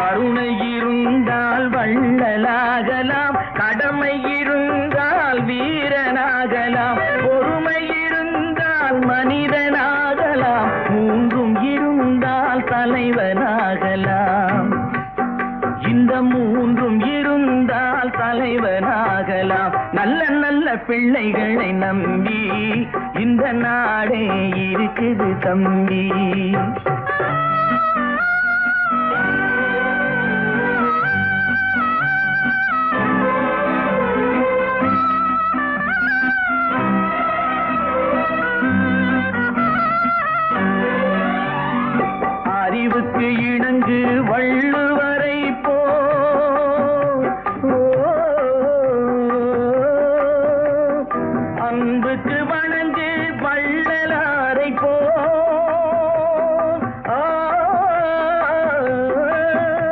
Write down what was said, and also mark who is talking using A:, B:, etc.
A: கருணை இருந்தால் வள்ளலாகலாம், கடமை இருந்தால் வீரனாகலாம், பொறுமை இருந்தால் மனிதனாகலாம், மூன்றும் இருந்தால் தலைவனாகலாம். இந்த மூன்றும் இருந்தால் தலைவனாகலாம். நல்ல நல்ல பிள்ளைகளை நம்பி இந்த நாடே இருக்குது தம்பி.